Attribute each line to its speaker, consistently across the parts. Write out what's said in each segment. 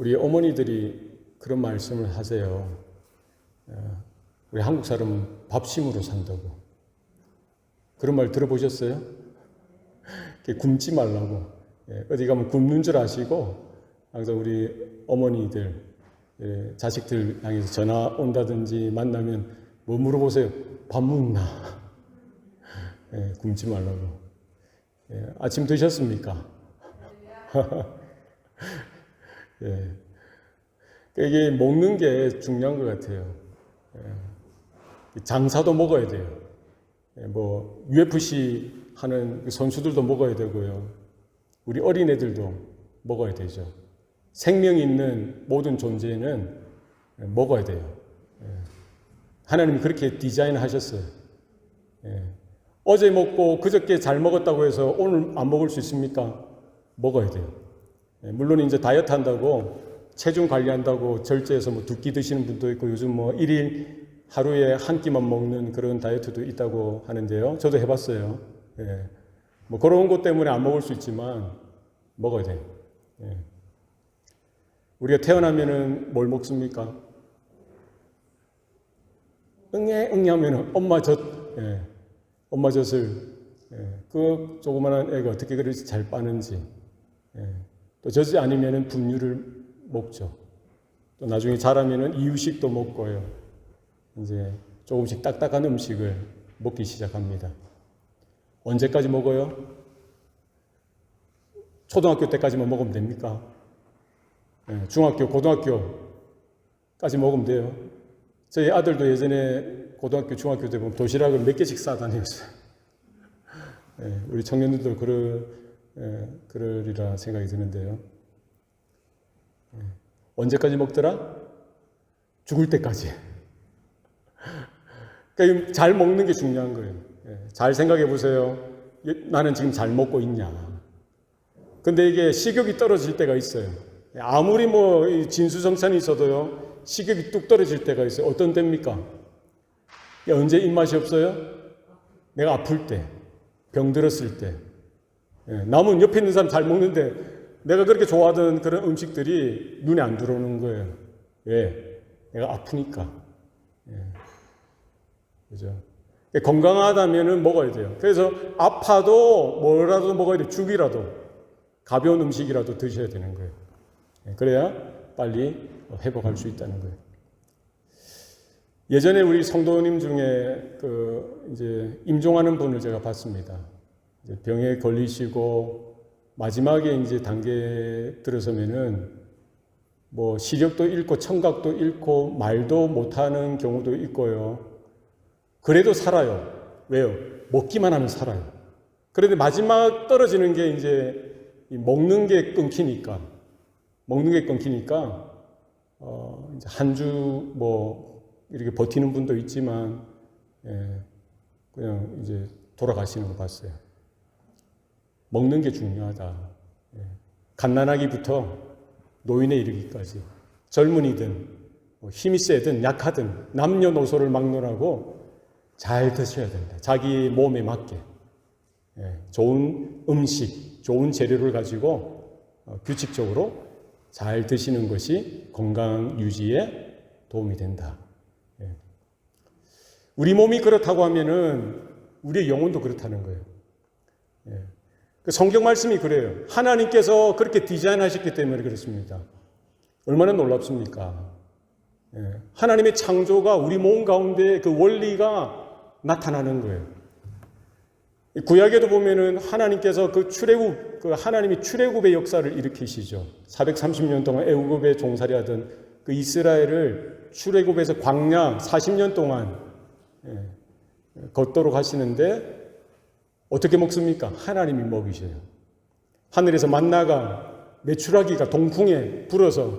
Speaker 1: 우리 어머니들이 그런 말씀을 하세요. 우리 한국 사람은 밥심으로 산다고. 그런 말 들어보셨어요? 굶지 말라고. 어디 가면 굶는 줄 아시고 항상 우리 어머니들, 자식들 향해서 전화 온다든지 만나면 뭐 물어보세요? 밥 먹나? 굶지 말라고. 아침 드셨습니까? 이게 먹는 게 중요한 것 같아요. 장사도 먹어야 돼요. 뭐 UFC 하는 선수들도 먹어야 되고요. 우리 어린애들도 먹어야 되죠. 생명 있는 모든 존재는 먹어야 돼요. 하나님이 그렇게 디자인하셨어요. 어제 먹고 그저께 잘 먹었다고 해서 오늘 안 먹을 수 있습니까? 먹어야 돼요. 물론 이제 다이어트 한다고 체중 관리한다고 절제해서 뭐 2끼 드시는 분도 있고 요즘 뭐 1일 하루에 한 끼만 먹는 그런 다이어트도 있다고 하는데요. 저도 해봤어요. 뭐 그런 것 때문에 안 먹을 수 있지만 먹어야 돼요. 우리가 태어나면은 뭘 먹습니까? 응애 하면은 엄마 젖, 엄마 젖을 그 조그만한 애가 어떻게 그렇게 잘 빠는지, 또 젖이 아니면은 분유를 먹죠. 또 나중에 자라면은 이유식도 먹고요. 이제 조금씩 딱딱한 음식을 먹기 시작합니다. 언제까지 먹어요? 초등학교 때까지만 먹으면 됩니까? 중학교, 고등학교까지 먹으면 돼요. 저희 아들도 예전에 고등학교, 중학교 때 보면 도시락을 몇 개씩 싸다녔어요. 우리 청년들도 그러리라 생각이 드는데요. 언제까지 먹더라? 죽을 때까지. 그러니까 잘 먹는 게 중요한 거예요. 잘 생각해 보세요. 나는 지금 잘 먹고 있냐. 근데 이게 식욕이 떨어질 때가 있어요. 아무리 뭐 진수성찬이 있어도요, 식욕이 뚝 떨어질 때가 있어요. 어떤 때입니까? 언제 입맛이 없어요? 내가 아플 때, 병들었을 때. 남은 옆에 있는 사람 잘 먹는데 내가 그렇게 좋아하던 그런 음식들이 눈에 안 들어오는 거예요. 왜? 내가 아프니까. 그죠? 건강하다면은 먹어야 돼요. 그래서 아파도 뭐라도 먹어야 돼요. 죽이라도, 가벼운 음식이라도 드셔야 되는 거예요. 그래야 빨리 회복할 수 있다는 거예요. 예전에 우리 성도님 중에 이제 임종하는 분을 제가 봤습니다. 이제 병에 걸리시고 마지막에 이제 단계에 들어서면은 뭐 시력도 잃고 청각도 잃고 말도 못하는 경우도 있고요. 그래도 살아요. 왜요? 먹기만 하면 살아요. 그런데 마지막 떨어지는 게 이제 먹는 게 끊기니까 이제 한 주 뭐 이렇게 버티는 분도 있지만 그냥 이제 돌아가시는 거 봤어요. 먹는 게 중요하다. 갓난아기부터 노인에 이르기까지 젊은이든 힘이 세든 약하든 남녀노소를 막론하고 잘 드셔야 된다. 자기 몸에 맞게 좋은 음식, 좋은 재료를 가지고 규칙적으로 잘 드시는 것이 건강 유지에 도움이 된다. 우리 몸이 그렇다고 하면은 우리의 영혼도 그렇다는 거예요. 성경 말씀이 그래요. 하나님께서 그렇게 디자인하셨기 때문에 그렇습니다. 얼마나 놀랍습니까? 하나님의 창조가 우리 몸 가운데 그 원리가 나타나는 거예요. 구약에도 보면은 하나님께서 하나님이 출애굽의 역사를 일으키시죠. 430년 동안 애굽에 종살이하던 그 이스라엘을 출애굽에서 광야 40년 동안 걷도록 하시는데 어떻게 먹습니까? 하나님이 먹이셔요. 하늘에서 만나가 메추라기가 동풍에 불어서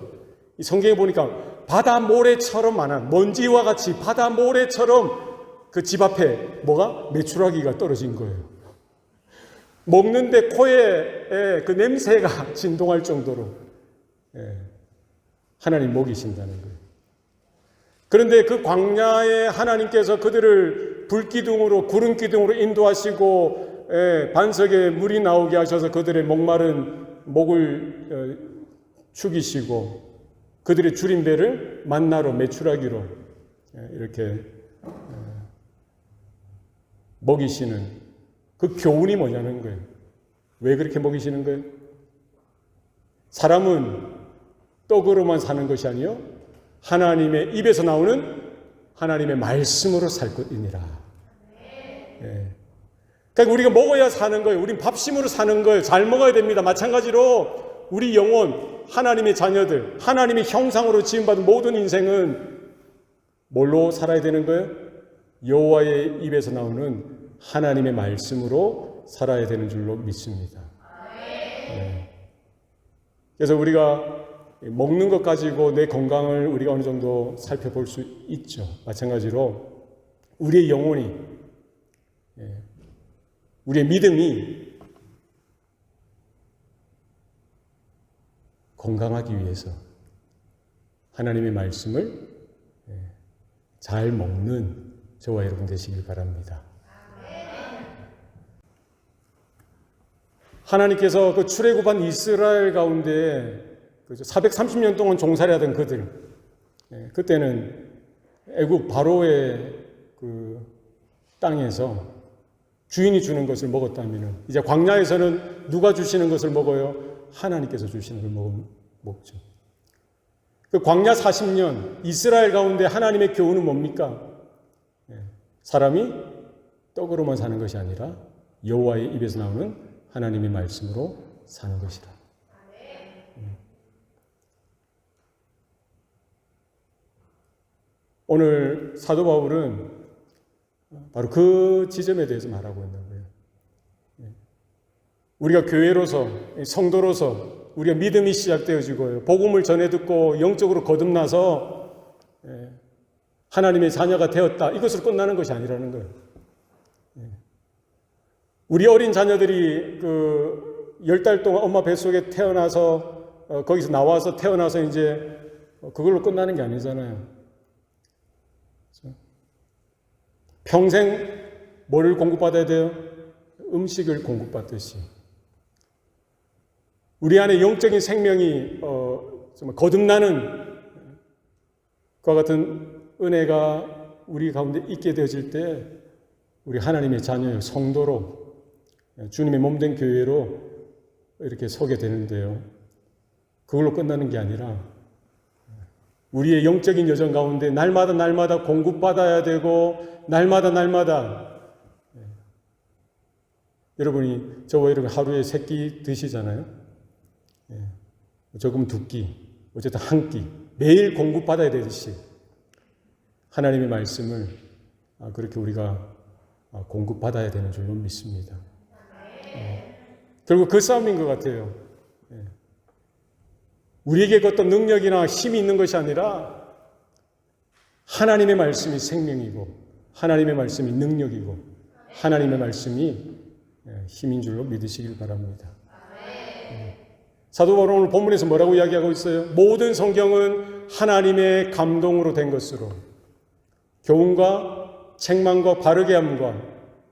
Speaker 1: 이 성경에 보니까 바다 모래처럼 많은 먼지와 같이 바다 모래처럼 그 집 앞에 뭐가? 메추라기가 떨어진 거예요. 먹는데 코에 그 냄새가 진동할 정도로 하나님 먹이신다는 거예요. 그런데 그 광야에 하나님께서 그들을 불기둥으로 구름기둥으로 인도하시고 반석에 물이 나오게 하셔서 그들의 목마른 목을 축이시고 그들의 줄인 배를 만나로 메추라기로 이렇게 먹이시는 그 교훈이 뭐냐는 거예요. 왜 그렇게 먹이시는 거예요? 사람은 떡으로만 사는 것이 아니요 하나님의 입에서 나오는 하나님의 말씀으로 살 것이니라. 그러니까 우리가 먹어야 사는 거예요. 우린 밥심으로 사는 거예요. 잘 먹어야 됩니다. 마찬가지로 우리 영혼, 하나님의 자녀들, 하나님의 형상으로 지음받은 모든 인생은 뭘로 살아야 되는 거예요? 여호와의 입에서 나오는 하나님의 말씀으로 살아야 되는 줄로 믿습니다. 그래서 우리가 먹는 것 가지고 내 건강을 우리가 어느 정도 살펴볼 수 있죠. 마찬가지로 우리의 영혼이, 우리의 믿음이 건강하기 위해서 하나님의 말씀을 잘 먹는 저와 여러분 되시길 바랍니다. 하나님께서 그 출애굽한 이스라엘 가운데 430년 동안 종살이하던 그들, 그때는 애굽 바로의 그 땅에서 주인이 주는 것을 먹었다면 이제 광야에서는 누가 주시는 것을 먹어요? 하나님께서 주시는 걸 먹죠. 그 광야 40년 이스라엘 가운데 하나님의 교훈은 뭡니까? 사람이 떡으로만 사는 것이 아니라 여호와의 입에서 나오는 하나님의 말씀으로 사는 것이다. 오늘 사도 바울은 바로 그 지점에 대해서 말하고 있는 거예요. 우리가 교회로서, 성도로서 우리가 믿음이 시작되어지고요. 복음을 전해 듣고 영적으로 거듭나서 하나님의 자녀가 되었다. 이것으로 끝나는 것이 아니라는 거예요. 우리 어린 자녀들이 그 10달 동안 엄마 뱃속에 태어나서 거기서 나와서 태어나서 이제 그걸로 끝나는 게 아니잖아요. 평생 뭐를 공급받아야 돼요? 음식을 공급받듯이. 우리 안에 영적인 생명이 정말 거듭나는 그와 같은 은혜가 우리 가운데 있게 되어질 때 우리 하나님의 자녀요 성도로 주님의 몸된 교회로 이렇게 서게 되는데요. 그걸로 끝나는 게 아니라 우리의 영적인 여정 가운데 날마다 공급받아야 되고 날마다 여러분이 저와 여러분 하루에 3끼 드시잖아요. 조금 2끼, 어쨌든 1끼 매일 공급받아야 되듯이 하나님의 말씀을 그렇게 우리가 공급받아야 되는 줄로 믿습니다. 결국 그 싸움인 것 같아요. 우리에게 어떤 능력이나 힘이 있는 것이 아니라 하나님의 말씀이 생명이고 하나님의 말씀이 능력이고 하나님의 말씀이 힘인 줄로 믿으시길 바랍니다. 사도 바울은 오늘 본문에서 뭐라고 이야기하고 있어요? 모든 성경은 하나님의 감동으로 된 것으로 교훈과 책망과 바르게 함과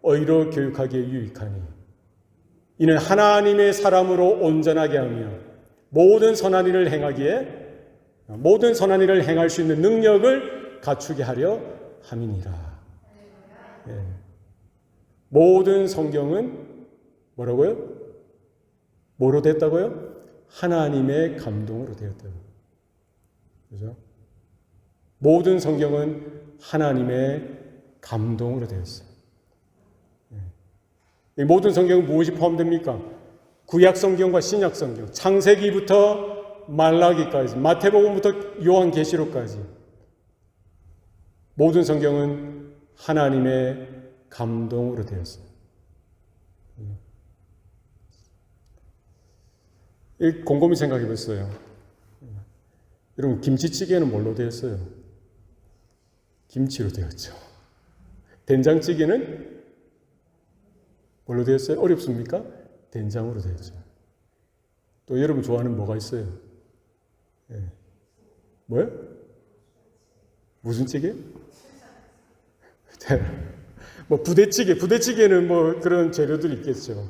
Speaker 1: 의로 교육하기에 유익하니 이는 하나님의 사람으로 온전하게 하며 모든 선한 일을 행할 수 있는 능력을 갖추게 하려 함이니라. 모든 성경은 뭐라고요? 뭐로 됐다고요? 하나님의 감동으로 되었다고. 그죠? 모든 성경은 하나님의 감동으로 되었어요. 이 모든 성경은 무엇이 포함됩니까? 구약 성경과 신약 성경, 창세기부터 말라기까지, 마태복음부터 요한계시록까지 모든 성경은 하나님의 감동으로 되었어요. 곰곰이 생각해 봤어요. 여러분, 김치찌개는 뭘로 되었어요? 김치로 되었죠. 된장찌개는 뭘로 되었어요? 어렵습니까? 된장으로 되었죠. 또 여러분 좋아하는 뭐가 있어요? 뭐요? 무슨 찌개? 뭐 부대찌개는 뭐 그런 재료들이 있겠죠.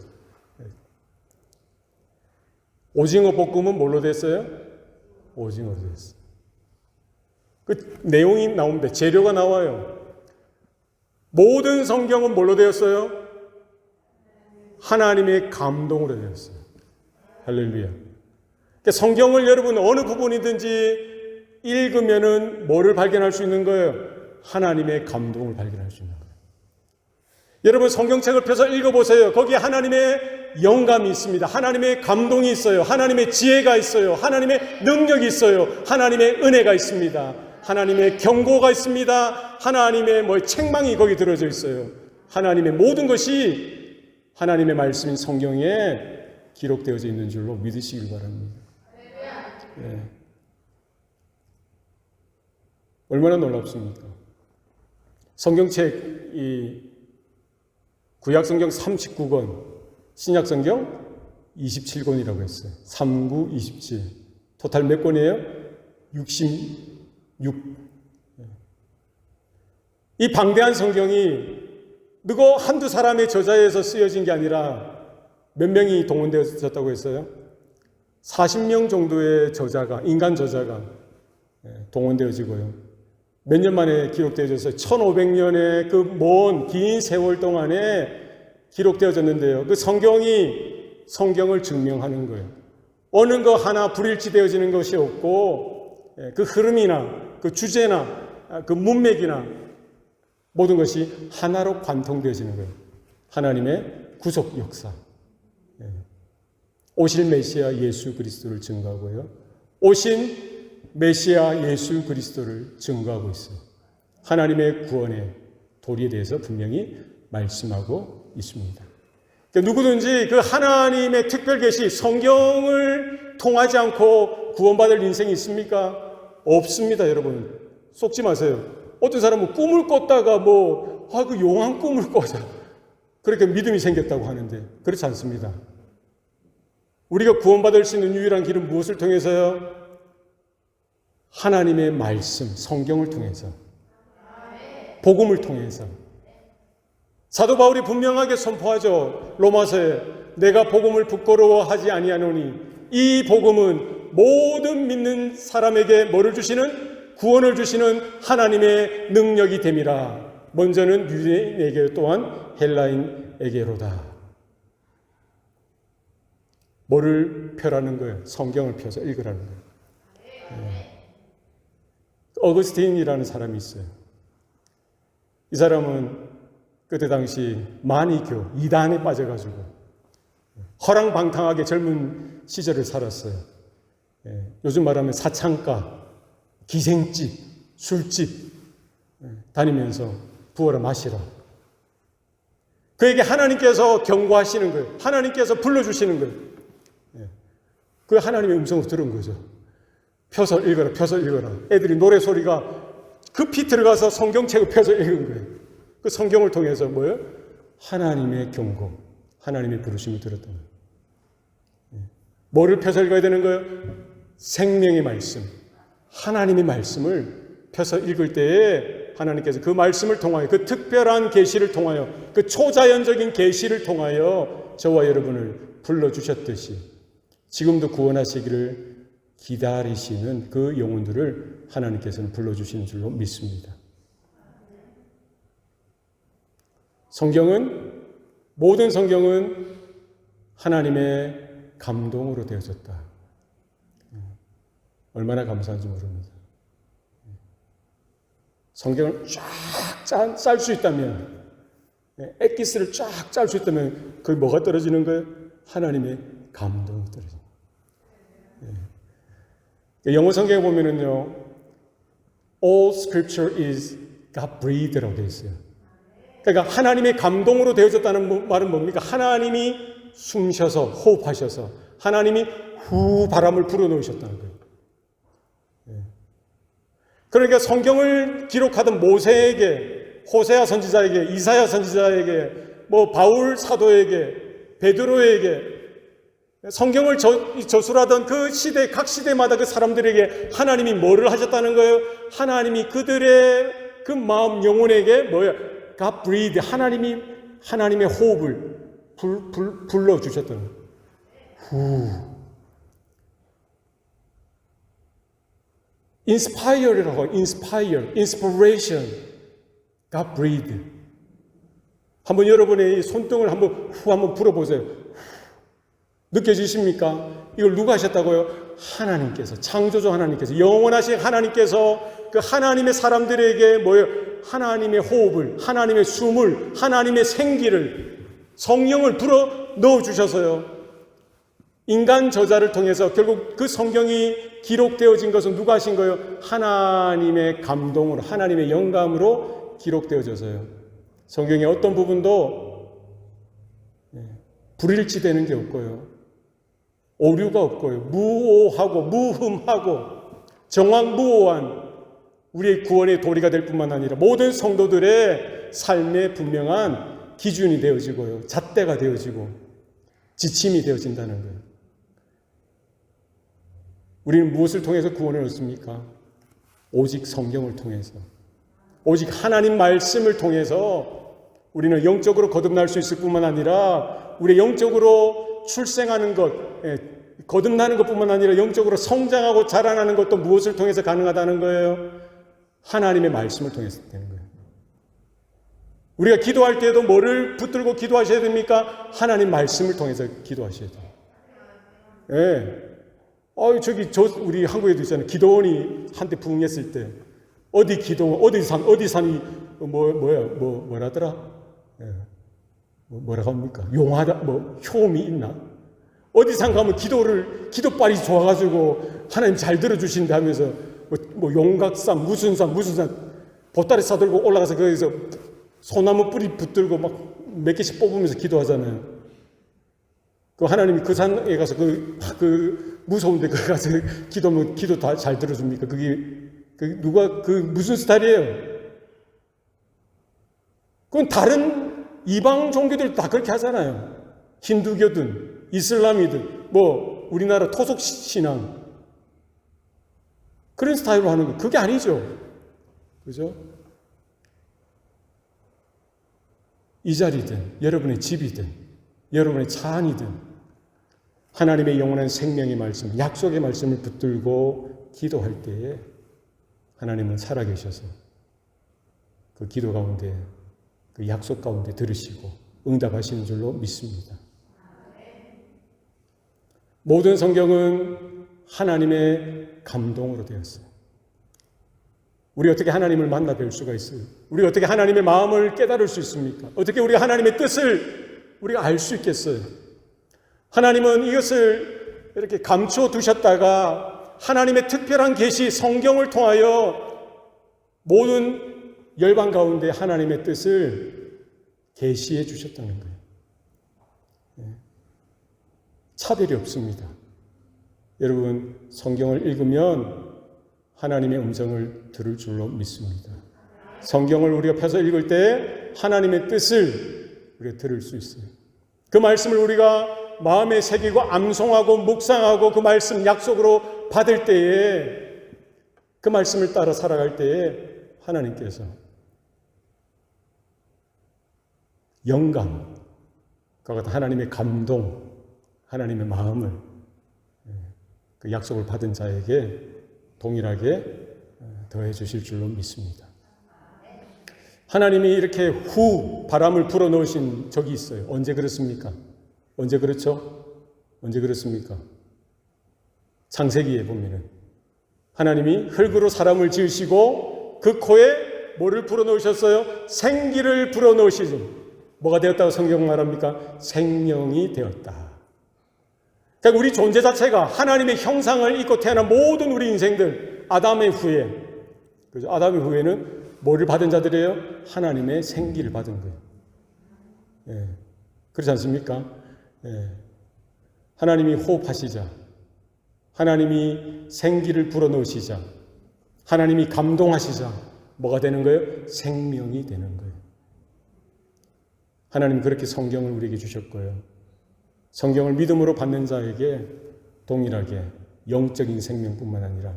Speaker 1: 오징어 볶음은 뭘로 됐어요? 오징어로 됐어요. 그 내용이 나옵니다. 재료가 나와요. 모든 성경은 뭘로 되었어요? 하나님의 감동으로 되었어요. 할렐루야. 그러니까 성경을 여러분 어느 부분이든지 읽으면은 뭐를 발견할 수 있는 거예요? 하나님의 감동을 발견할 수 있는 거예요. 여러분 성경책을 펴서 읽어보세요. 거기에 하나님의 영감이 있습니다. 하나님의 감동이 있어요. 하나님의 지혜가 있어요. 하나님의 능력이 있어요. 하나님의 은혜가 있습니다. 하나님의 경고가 있습니다. 하나님의 책망이 거기 들어져 있어요. 하나님의 모든 것이 하나님의 말씀인 성경에 기록되어져 있는 줄로 믿으시길 바랍니다. 네. 얼마나 놀랍습니까? 성경책 구약성경 39권, 신약성경 27권이라고 했어요. 39, 27. 토탈 몇 권이에요? 66. 이 방대한 성경이 누구 한두 사람의 저자에서 쓰여진 게 아니라 몇 명이 동원되어졌다고 했어요? 40명 정도의 저자가, 인간 저자가 동원되어지고요. 몇 년 만에 기록되어졌어요? 1500년의 그 먼 긴 세월 동안에 기록되어졌는데요. 그 성경이 성경을 증명하는 거예요. 어느 거 하나 불일치되어지는 것이 없고 그 흐름이나 그 주제나 그 문맥이나 모든 것이 하나로 관통되어지는 거예요. 하나님의 구속 역사. 오실 메시아 예수 그리스도를 증거하고요. 오신 메시아 예수 그리스도를 증거하고 있어요. 하나님의 구원의 도리에 대해서 분명히 말씀하고 있습니다. 그러니까 누구든지 그 하나님의 특별 계시, 성경을 통하지 않고 구원받을 인생이 있습니까? 없습니다, 여러분. 속지 마세요. 어떤 사람은 꿈을 꿨다가 그 용한 꿈을 꿔서 그렇게 믿음이 생겼다고 하는데 그렇지 않습니다. 우리가 구원받을 수 있는 유일한 길은 무엇을 통해서요? 하나님의 말씀, 성경을 통해서, 복음을 통해서. 사도 바울이 분명하게 선포하죠. 로마서에 내가 복음을 부끄러워하지 아니하노니 이 복음은 모든 믿는 사람에게 뭐를 주시는? 구원을 주시는 하나님의 능력이 됨이라. 먼저는 유대인에게 또한 헬라인에게로다. 뭐를 펴라는 거예요? 성경을 펴서 읽으라는 거예요. 어거스틴이라는 사람이 있어요. 이 사람은 그때 당시 마니교, 이단에 빠져가지고 허랑방탕하게 젊은 시절을 살았어요. 요즘 말하면 사창가, 기생집, 술집 다니면서 부어라 마시라. 그에게 하나님께서 경고하시는 거예요. 하나님께서 불러주시는 거예요. 그 하나님의 음성을 들은 거죠. 펴서 읽어라, 펴서 읽어라. 애들이 노래소리가 급히 들어가서 성경책을 펴서 읽은 거예요. 그 성경을 통해서 뭐예요? 하나님의 경고, 하나님의 부르심을 들었던 거예요. 뭐를 펴서 읽어야 되는 거예요? 생명의 말씀, 하나님의 말씀을 펴서 읽을 때에 하나님께서 그 말씀을 통하여, 그 특별한 계시를 통하여, 그 초자연적인 계시를 통하여 저와 여러분을 불러주셨듯이 지금도 구원하시기를 기다리시는 그 영혼들을 하나님께서는 불러주시는 줄로 믿습니다. 모든 성경은 하나님의 감동으로 되어졌다. 얼마나 감사한지 모릅니다. 성경을 쫙 짤 수 있다면, 엑기스를 쫙 짤 수 있다면 그게 뭐가 떨어지는 거예요? 하나님의 감동이 떨어집니다. 영어 성경에 보면은요, all scripture is God-breathed라고 되어 있어요. 그러니까 하나님의 감동으로 되어졌다는 말은 뭡니까? 하나님이 숨쉬어서, 호흡하셔서, 하나님이 후 바람을 불어넣으셨다는 거예요. 그러니까 성경을 기록하던 모세에게, 호세아 선지자에게, 이사야 선지자에게, 바울 사도에게, 베드로에게, 성경을 저술하던 그 시대, 각 시대마다 그 사람들에게 하나님이 뭐를 하셨다는 거예요? 하나님이 그들의 그 마음, 영혼에게 God breathed, 하나님의 호흡을 불러주셨다는 거예요. 후. inspire라고 inspire, inspiration, God breathed. 한번 여러분의 손등을 한번 불어보세요. 느껴지십니까? 이걸 누가 하셨다고요? 하나님께서, 창조주 하나님께서, 영원하신 하나님께서 그 하나님의 사람들에게 뭐예요? 하나님의 호흡을, 하나님의 숨을, 하나님의 생기를, 성령을 불어 넣어주셔서요. 인간 저자를 통해서 결국 그 성경이 기록되어진 것은 누가 하신 거예요? 하나님의 감동으로, 하나님의 영감으로 기록되어져서요. 성경의 어떤 부분도 불일치되는 게 없고요. 오류가 없고요. 무오하고 무흠하고 정확무오한 우리의 구원의 도리가 될 뿐만 아니라 모든 성도들의 삶의 분명한 기준이 되어지고요. 잣대가 되어지고 지침이 되어진다는 거예요. 우리는 무엇을 통해서 구원을 얻습니까? 오직 성경을 통해서, 오직 하나님 말씀을 통해서 우리는 영적으로 거듭날 수 있을 뿐만 아니라 우리 영적으로 출생하는 것, 거듭나는 것뿐만 아니라 영적으로 성장하고 자라나는 것도 무엇을 통해서 가능하다는 거예요? 하나님의 말씀을 통해서 되는 거예요. 우리가 기도할 때에도 뭐를 붙들고 기도하셔야 됩니까? 하나님 말씀을 통해서 기도하셔야 돼요. 예. 우리 한국에도 있잖아요. 기도원이 한때 부흥했을 때, 어디 산이, 뭐라더라? 예. 뭐라고 합니까? 용하다, 효험이 있나? 어디 산 가면 기도빨이 좋아가지고 하나님 잘 들어주신다 하면서, 용각산, 무슨 산, 보따리 싸들고 올라가서 거기서 소나무 뿌리 붙들고 막 몇 개씩 뽑으면서 기도하잖아요. 그 하나님이 그 산에 가서 무서운데 거기 가서 기도하면 기도 다 잘 들어줍니까? 무슨 스타일이에요? 그건 다른 이방 종교들 다 그렇게 하잖아요. 힌두교든, 이슬람이든, 우리나라 토속 신앙. 그런 스타일로 하는 거. 그게 아니죠. 그죠? 이 자리든, 여러분의 집이든, 여러분의 차 안이든, 하나님의 영원한 생명의 말씀, 약속의 말씀을 붙들고 기도할 때에 하나님은 살아계셔서 그 기도 가운데, 그 약속 가운데 들으시고 응답하시는 줄로 믿습니다. 모든 성경은 하나님의 감동으로 되었어요. 우리 어떻게 하나님을 만나 뵐 수가 있어요? 우리 어떻게 하나님의 마음을 깨달을 수 있습니까? 어떻게 우리가 하나님의 뜻을 우리가 알 수 있겠어요? 하나님은 이것을 이렇게 감추어 두셨다가 하나님의 특별한 계시, 성경을 통하여 모든 열방 가운데 하나님의 뜻을 계시해 주셨다는 거예요. 차별이 없습니다. 여러분, 성경을 읽으면 하나님의 음성을 들을 줄로 믿습니다. 성경을 우리가 펴서 읽을 때 하나님의 뜻을 우리가 들을 수 있어요. 그 말씀을 우리가 마음에 새기고 암송하고 묵상하고 그 말씀 약속으로 받을 때에, 그 말씀을 따라 살아갈 때에 하나님께서 영감, 그와 같은 하나님의 감동, 하나님의 마음을 그 약속을 받은 자에게 동일하게 더해 주실 줄로 믿습니다. 하나님이 이렇게 바람을 불어넣으신 적이 있어요. 언제 그렇습니까? 언제 그렇죠? 언제 그렇습니까? 창세기에 보면은 하나님이 흙으로 사람을 지으시고 그 코에 뭐를 불어넣으셨어요? 생기를 불어넣으시죠. 뭐가 되었다고 성경 말합니까? 생명이 되었다. 그러니까 우리 존재 자체가 하나님의 형상을 입고 태어난 모든 우리 인생들, 아담의 후예, 그죠? 아담의 후예는 뭐를 받은 자들이에요? 하나님의 생기를 받은 거예요. 예. 그렇지 않습니까? 예. 하나님이 호흡하시자, 하나님이 생기를 불어넣으시자, 하나님이 감동하시자, 뭐가 되는 거예요? 생명이 되는 거예요. 하나님 그렇게 성경을 우리에게 주셨고요. 성경을 믿음으로 받는 자에게 동일하게 영적인 생명뿐만 아니라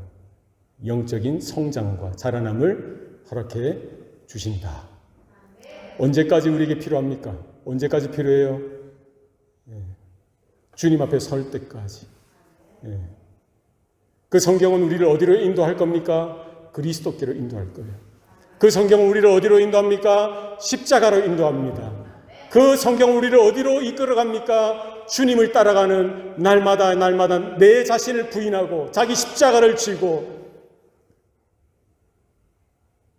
Speaker 1: 영적인 성장과 자라남을 허락해 주신다. 언제까지 우리에게 필요합니까? 언제까지 필요해요? 주님 앞에 설 때까지. 그 성경은 우리를 어디로 인도할 겁니까? 그리스도께로 인도할 거예요. 그 성경은 우리를 어디로 인도합니까? 십자가로 인도합니다. 그 성경은 우리를 어디로 이끌어갑니까? 주님을 따라가는 날마다 내 자신을 부인하고 자기 십자가를 지고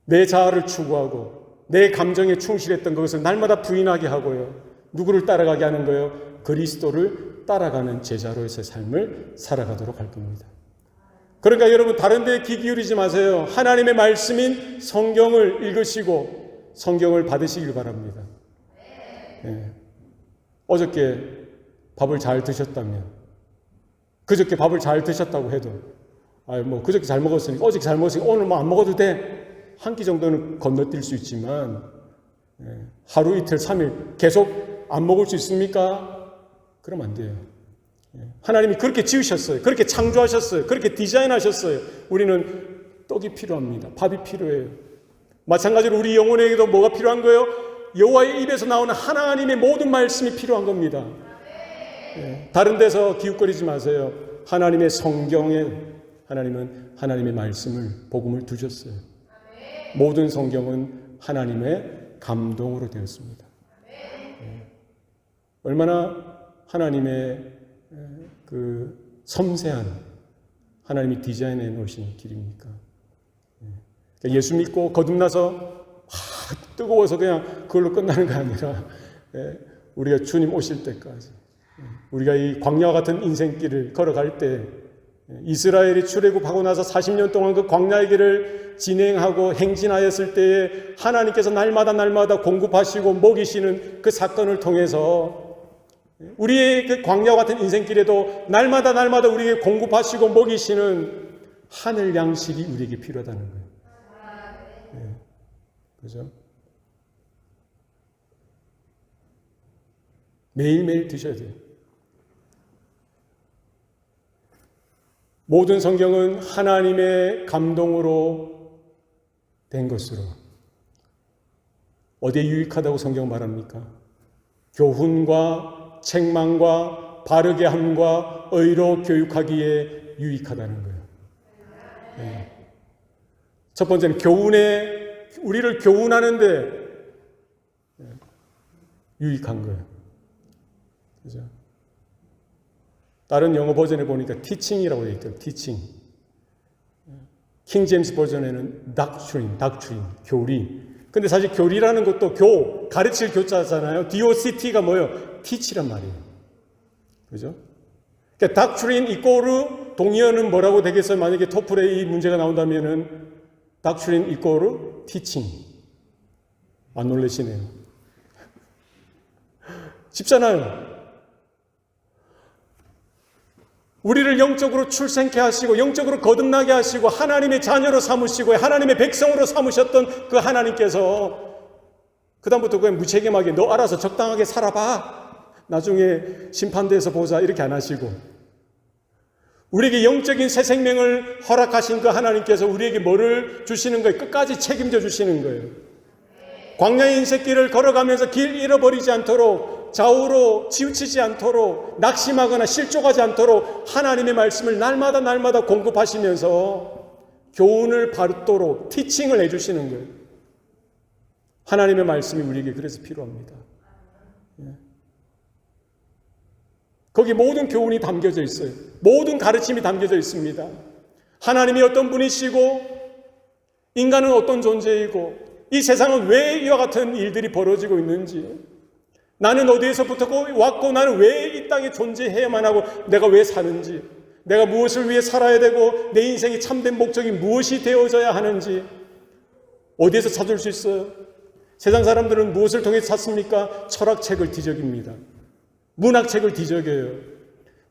Speaker 1: 내 자아를 추구하고 내 감정에 충실했던 그것을 날마다 부인하게 하고요. 누구를 따라가게 하는 거예요? 그리스도를 따라가는 제자로서의 삶을 살아가도록 할 겁니다. 그러니까 여러분 다른 데에 귀 기울이지 마세요. 하나님의 말씀인 성경을 읽으시고 성경을 받으시길 바랍니다. 네. 어저께 밥을 잘 드셨다면, 그저께 밥을 잘 드셨다고 해도 그저께 잘 먹었으니까 어저께 잘 먹었으니까 오늘 안 먹어도 돼. 한 끼 정도는 건너뛸 수 있지만 하루 이틀 3일 계속 안 먹을 수 있습니까? 그러면 안 돼요. 하나님이 그렇게 지으셨어요. 그렇게 창조하셨어요. 그렇게 디자인하셨어요. 우리는 떡이 필요합니다. 밥이 필요해요. 마찬가지로 우리 영혼에게도 뭐가 필요한 거예요? 여호와의 입에서 나오는 하나님의 모든 말씀이 필요한 겁니다. 다른 데서 기웃거리지 마세요. 하나님의 성경에 하나님은 하나님의 말씀을, 복음을 두셨어요. 모든 성경은 하나님의 감동으로 되었습니다. 얼마나 하나님의 그 섬세한 하나님이 디자인해 놓으신 길입니까? 예수 믿고 거듭나서 뜨거워서 그냥 그걸로 끝나는 게 아니라 우리가 주님 오실 때까지, 우리가 이 광야와 같은 인생길을 걸어갈 때, 이스라엘이 출애굽하고 나서 40년 동안 그 광야의 길을 진행하고 행진하였을 때에 하나님께서 날마다 공급하시고 먹이시는 그 사건을 통해서 우리의 그 광야와 같은 인생길에도 날마다 우리에게 공급하시고 먹이시는 하늘 양식이 우리에게 필요하다는 거예요. 그죠? 매일매일 드셔야 돼요. 모든 성경은 하나님의 감동으로 된 것으로 어디에 유익하다고 성경은 말합니까? 교훈과 책망과 바르게 함과 의로 교육하기에 유익하다는 거예요. 첫 번째는 우리를 교훈하는데 유익한 거예요. 그죠? 다른 영어 버전에 보니까 teaching이라고 되어 있더라고요. teaching. 킹 제임스 버전에는 doctrine, 교리. 근데 사실 교리라는 것도 가르칠 교자잖아요. doct가 뭐예요? teach란 말이에요. 그죠? 그러니까 doctrine 이꼬르 동의어는 뭐라고 되겠어요? 만약에 토플에 이 문제가 나온다면은 doctrine 이꼬르 teaching. 안 놀라시네요. 쉽잖아요. 우리를 영적으로 출생케 하시고 영적으로 거듭나게 하시고 하나님의 자녀로 삼으시고 하나님의 백성으로 삼으셨던 그 하나님께서 그다음부터 그냥 무책임하게 너 알아서 적당하게 살아봐. 나중에 심판대에서 보자 이렇게 안 하시고 우리에게 영적인 새 생명을 허락하신 그 하나님께서 우리에게 뭐를 주시는 거예요? 끝까지 책임져 주시는 거예요. 광야의 인생길을 걸어가면서 길 잃어버리지 않도록 좌우로 치우치지 않도록 낙심하거나 실족하지 않도록 하나님의 말씀을 날마다 공급하시면서 교훈을 받도록 티칭을 해주시는 거예요. 하나님의 말씀이 우리에게 그래서 필요합니다. 거기 모든 교훈이 담겨져 있어요. 모든 가르침이 담겨져 있습니다. 하나님이 어떤 분이시고 인간은 어떤 존재이고 이 세상은 왜 이와 같은 일들이 벌어지고 있는지, 나는 어디에서부터 왔고 나는 왜 이 땅에 존재해야만 하고 내가 왜 사는지, 내가 무엇을 위해 살아야 되고 내 인생의 참된 목적이 무엇이 되어져야 하는지 어디에서 찾을 수 있어요? 세상 사람들은 무엇을 통해 찾습니까? 철학책을 뒤적입니다. 문학책을 뒤적여요.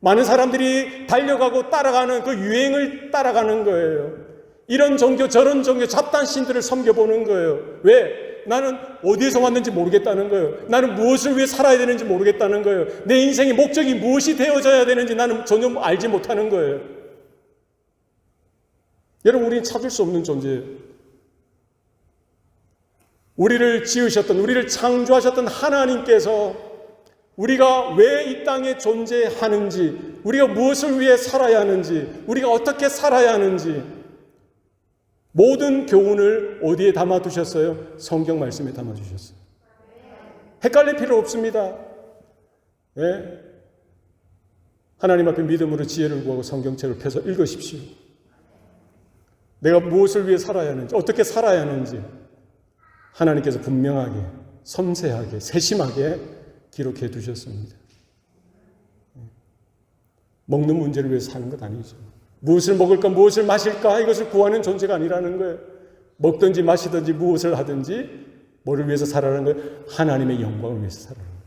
Speaker 1: 많은 사람들이 달려가고 따라가는 그 유행을 따라가는 거예요. 이런 종교 저런 종교 잡다한 신들을 섬겨보는 거예요. 왜? 나는 어디에서 왔는지 모르겠다는 거예요. 나는 무엇을 위해 살아야 되는지 모르겠다는 거예요. 내 인생의 목적이 무엇이 되어져야 되는지 나는 전혀 알지 못하는 거예요. 여러분, 우리는 찾을 수 없는 존재예요. 우리를 지으셨던, 우리를 창조하셨던 하나님께서 우리가 왜 이 땅에 존재하는지 우리가 무엇을 위해 살아야 하는지, 우리가 어떻게 살아야 하는지 모든 교훈을 어디에 담아두셨어요? 성경 말씀에 담아주셨어요. 헷갈릴 필요 없습니다. 네? 하나님 앞에 믿음으로 지혜를 구하고 성경책을 펴서 읽으십시오. 내가 무엇을 위해 살아야 하는지, 어떻게 살아야 하는지 하나님께서 분명하게, 섬세하게, 세심하게 기록해 두셨습니다. 먹는 문제를 위해서 사는 것 아니죠. 무엇을 먹을까, 무엇을 마실까 이것을 구하는 존재가 아니라는 거예요. 먹든지 마시든지 무엇을 하든지 뭐를 위해서 살아라는 거예요? 하나님의 영광을 위해서 살아라는 거예요.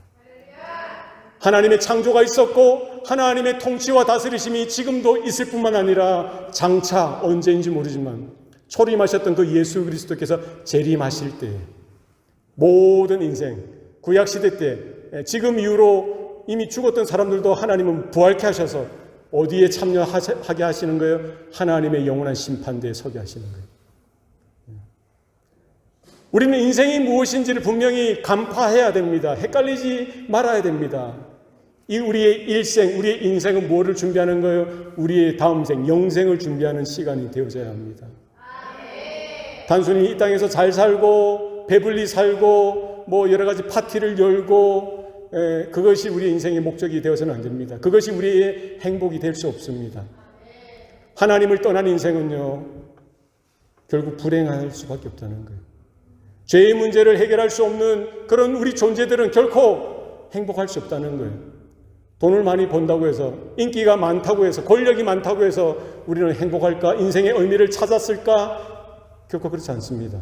Speaker 1: 하나님의 창조가 있었고 하나님의 통치와 다스리심이 지금도 있을 뿐만 아니라 장차 언제인지 모르지만 초림하셨던 그 예수 그리스도께서 재림하실 때 모든 인생, 구약시대 때 지금 이후로 이미 죽었던 사람들도 하나님은 부활케 하셔서 어디에 참여하게 하시는 거예요? 하나님의 영원한 심판대에 서게 하시는 거예요. 우리는 인생이 무엇인지를 분명히 간파해야 됩니다. 헷갈리지 말아야 됩니다. 이 우리의 일생, 우리의 인생은 무엇을 준비하는 거예요? 우리의 다음 생, 영생을 준비하는 시간이 되어져야 합니다. 단순히 이 땅에서 잘 살고 배불리 살고 뭐 여러 가지 파티를 열고 그것이 우리의 인생의 목적이 되어서는 안 됩니다. 그것이 우리의 행복이 될 수 없습니다. 하나님을 떠난 인생은요 결국 불행할 수밖에 없다는 거예요. 죄의 문제를 해결할 수 없는 그런 우리 존재들은 결코 행복할 수 없다는 거예요. 돈을 많이 번다고 해서, 인기가 많다고 해서, 권력이 많다고 해서 우리는 행복할까? 인생의 의미를 찾았을까? 결코 그렇지 않습니다.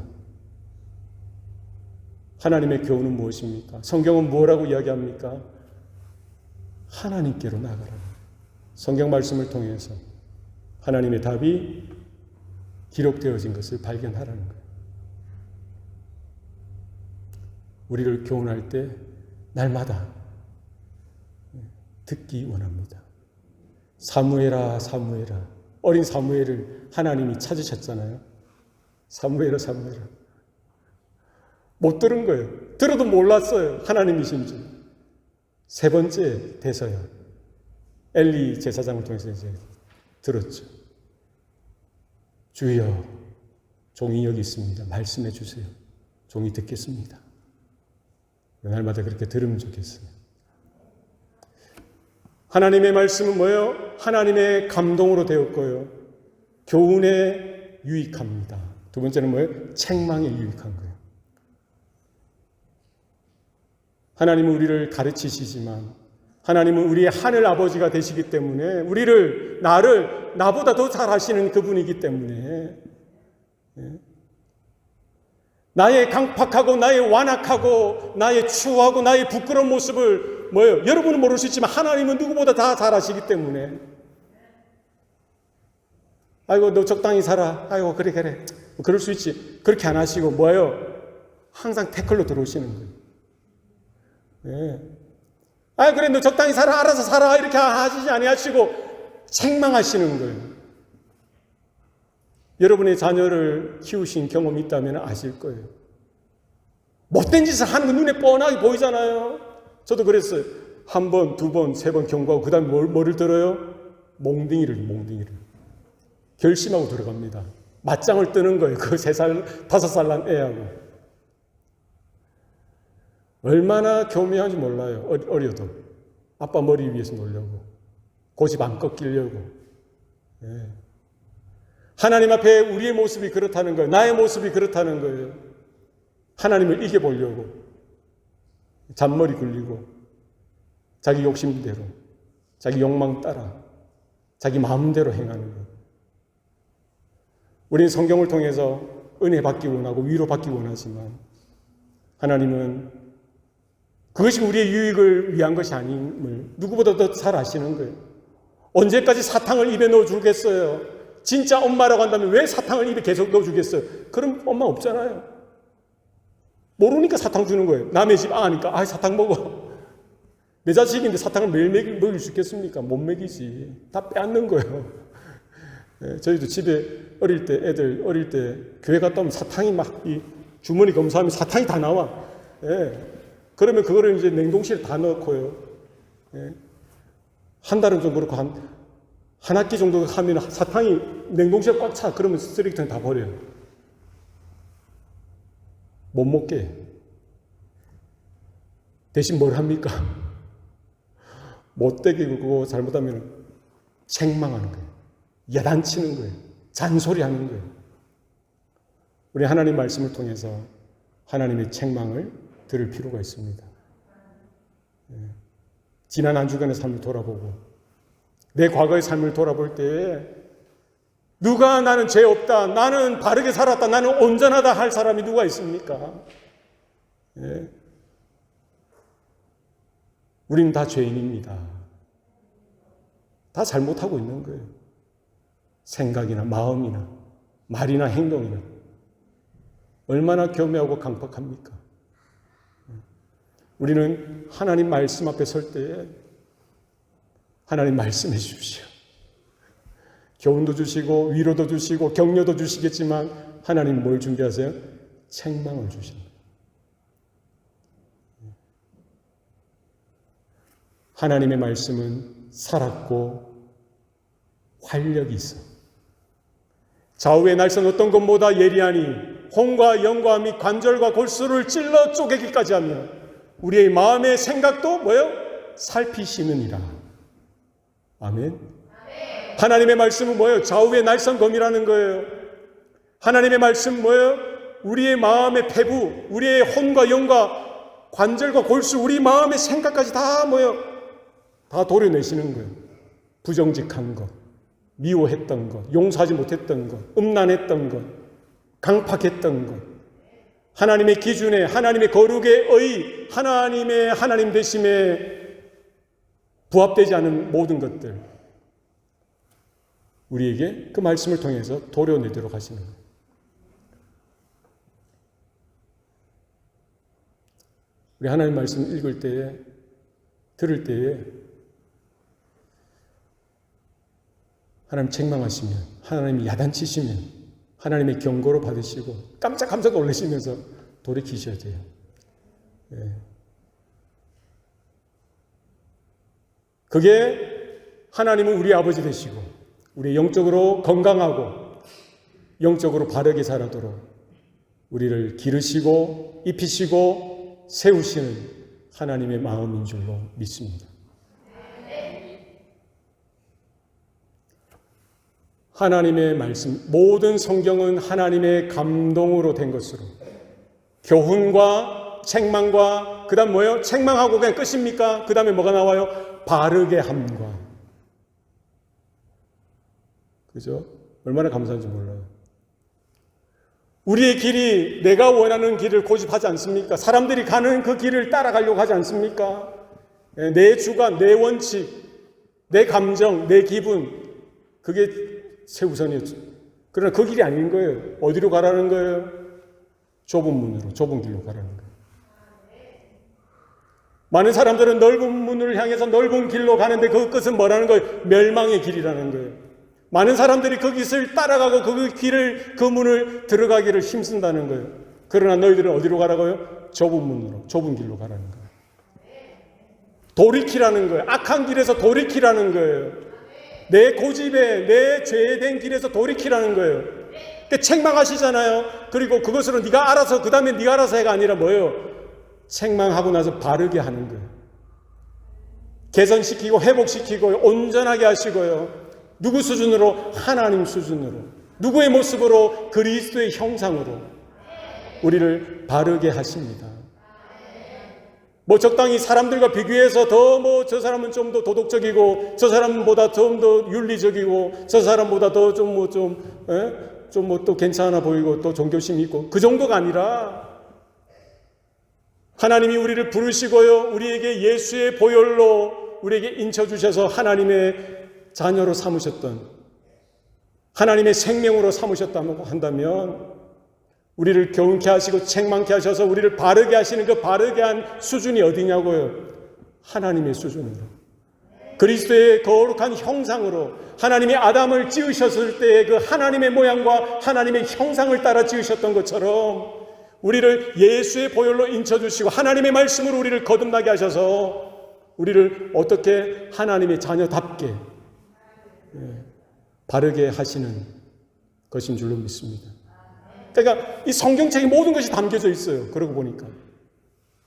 Speaker 1: 하나님의 교훈은 무엇입니까? 성경은 뭐라고 이야기합니까? 하나님께로 나가라. 성경 말씀을 통해서 하나님의 답이 기록되어진 것을 발견하라는 거예요. 우리를 교훈할 때 날마다 듣기 원합니다. 사무엘아 사무엘아. 어린 사무엘을 하나님이 찾으셨잖아요. 사무엘아 사무엘아. 못 들은 거예요. 들어도 몰랐어요. 하나님이신지. 세 번째 돼서야 엘리 제사장을 통해서 이제 들었죠. 주여, 종이 여기 있습니다. 말씀해 주세요. 종이 듣겠습니다. 날마다 그렇게 들으면 좋겠어요. 하나님의 말씀은 뭐예요? 하나님의 감동으로 되었고요. 교훈에 유익합니다. 두 번째는 뭐예요? 책망에 유익한 거예요. 하나님은 우리를 가르치시지만 하나님은 우리의 하늘 아버지가 되시기 때문에 우리를, 나보다 더 잘 아시는 그분이기 때문에 나의 강팍하고 나의 완악하고 나의 추하고 나의 부끄러운 모습을 뭐예요? 여러분은 모를 수 있지만 하나님은 누구보다 다 잘 아시기 때문에 아이고 너 적당히 살아. 아이고 그래 그럴 수 있지. 그렇게 안 하시고 뭐예요? 항상 태클로 들어오시는 거예요. 네. 아 그래 너 적당히 살아. 알아서 살아. 이렇게 하시지 아니하시고 책망하시는 거예요. 여러분의 자녀를 키우신 경험이 있다면 아실 거예요. 못된 짓을 하는 거 눈에 뻔하게 보이잖아요. 저도 그랬어요. 한 번, 두 번, 세 번 경고하고 그 다음에 뭐를 들어요? 몽둥이를. 결심하고 들어갑니다. 맞짱을 뜨는 거예요. 그 3살, 5살 난 애하고. 얼마나 교묘한지 몰라요. 어려도. 아빠 머리 위에서 놀려고. 고집 안 꺾이려고. 네. 하나님 앞에 우리의 모습이 그렇다는 거예요. 나의 모습이 그렇다는 거예요. 하나님을 이겨보려고 잔머리 굴리고 자기 욕심대로 자기 욕망 따라 자기 마음대로 행하는 거예요. 우리는 성경을 통해서 은혜 받기 원하고 위로 받기 원하지만 하나님은 그것이 우리의 유익을 위한 것이 아님을 누구보다 더 잘 아시는 거예요. 언제까지 사탕을 입에 넣어주겠어요? 진짜 엄마라고 한다면 왜 사탕을 입에 계속 넣어주겠어요? 그럼 엄마 없잖아요. 모르니까 사탕 주는 거예요. 남의 집 아니까 사탕 먹어. 내 자식인데 사탕을 매일 먹일 수 있겠습니까? 못 먹이지. 다 빼앗는 거예요. 네, 저희도 집에 애들 어릴 때 교회 갔다 오면 사탕이 막 이 주머니 검사하면 사탕이 다 나와. 네. 그러면 그거를 이제 냉동실에 다 넣고요. 네. 한 달은 좀 그렇고 한 학기 정도 하면 사탕이 냉동실에 꽉 차. 그러면 쓰레기통에 다 버려요. 못 먹게 해요. 대신 뭘 합니까? 못되게 굴고 잘못하면 책망하는 거예요. 야단치는 거예요. 잔소리하는 거예요. 우리 하나님 말씀을 통해서 하나님의 책망을 들을 필요가 있습니다. 지난 한 주간의 삶을 돌아보고 내 과거의 삶을 돌아볼 때에 누가 나는 죄 없다, 나는 바르게 살았다, 나는 온전하다 할 사람이 누가 있습니까? 예. 우리는 다 죄인입니다. 다 잘못하고 있는 거예요. 생각이나 마음이나 말이나 행동이나. 얼마나 교묘하고 강팍합니까? 우리는 하나님 말씀 앞에 설 때에 하나님 말씀해 주십시오. 교훈도 주시고 위로도 주시고 격려도 주시겠지만 하나님 뭘 준비하세요? 책망을 주십니다. 하나님의 말씀은 살았고 활력이 있어. 좌우의 날선 어떤 것보다 예리하니 혼과 영과 및 관절과 골수를 찔러 쪼개기까지 하며 우리의 마음의 생각도 뭐예요? 살피시느니라. 아멘. 하나님의 말씀은 뭐예요? 좌우의 날선 검이라는 거예요. 하나님의 말씀은 뭐예요? 우리의 마음의 배부, 우리의 혼과 영과 관절과 골수, 우리 마음의 생각까지 다 뭐예요? 다 도려내시는 거예요. 부정직한 것, 미워했던 것, 용서하지 못했던 것, 음란했던 것, 강팍했던 것, 하나님의 기준에, 하나님의 거룩의 의, 하나님의 하나님 되심에 부합되지 않은 모든 것들, 우리에게 그 말씀을 통해서 도려내도록 하시는 거예요. 우리 하나님 말씀 읽을 때에, 들을 때에 하나님 책망하시면, 하나님이 야단치시면 하나님의 경고로 받으시고 깜짝 놀라시면서 돌이키셔야 돼요. 예. 그게 하나님은 우리 아버지 되시고 우리 영적으로 건강하고 영적으로 바르게 살아도록 우리를 기르시고 입히시고 세우시는 하나님의 마음인 줄로 믿습니다. 하나님의 말씀, 모든 성경은 하나님의 감동으로 된 것으로 교훈과 책망과 그 다음 뭐예요? 책망하고 그냥 끝입니까? 그 다음에 뭐가 나와요? 바르게 함과. 그죠? 얼마나 감사한지 몰라요. 우리의 길이 내가 원하는 길을 고집하지 않습니까? 사람들이 가는 그 길을 따라가려고 하지 않습니까? 내 주관, 내 원칙, 내 감정, 내 기분, 그게 최우선이었죠. 그러나 그 길이 아닌 거예요. 어디로 가라는 거예요? 좁은 문으로, 좁은 길로 가라는 거예요. 많은 사람들은 넓은 문을 향해서 넓은 길로 가는데 그 끝은 뭐라는 거예요? 멸망의 길이라는 거예요. 많은 사람들이 그 길을 따라가고 그 문을 들어가기를 힘쓴다는 거예요. 그러나 너희들은 어디로 가라고요? 좁은 문으로, 좁은 길로 가라는 거예요. 돌이키라는 거예요. 악한 길에서 돌이키라는 거예요. 내 고집에, 내 죄된 길에서 돌이키라는 거예요. 그러니까 책망하시잖아요. 그리고 그것으로 네가 알아서, 그 다음에 네가 알아서 해가 아니라 뭐예요? 책망하고 나서 바르게 하는 거예요. 개선시키고 회복시키고 온전하게 하시고요. 누구 수준으로? 하나님 수준으로. 누구의 모습으로? 그리스도의 형상으로 우리를 바르게 하십니다. 뭐 적당히 사람들과 비교해서 더 뭐 저 사람은 좀 더 도덕적이고 저 사람보다 좀 더 윤리적이고 저 사람보다 더 좀 뭐 좀 뭐 또 괜찮아 보이고 또 종교심이 있고 그 정도가 아니라 하나님이 우리를 부르시고요. 우리에게 예수의 보혈로 우리에게 인쳐주셔서 하나님의 자녀로 삼으셨던 하나님의 생명으로 삼으셨다고 한다면 우리를 교훈케 하시고 책망케 하셔서 우리를 바르게 하시는 그 바르게 한 수준이 어디냐고요? 하나님의 수준으로. 그리스도의 거룩한 형상으로 하나님이 아담을 지으셨을 때의 그 하나님의 모양과 하나님의 형상을 따라 지으셨던 것처럼 우리를 예수의 보혈로 인쳐주시고 하나님의 말씀으로 우리를 거듭나게 하셔서 우리를 어떻게 하나님의 자녀답게 바르게 하시는 것인 줄로 믿습니다. 그러니까 이 성경책에 모든 것이 담겨져 있어요. 그러고 보니까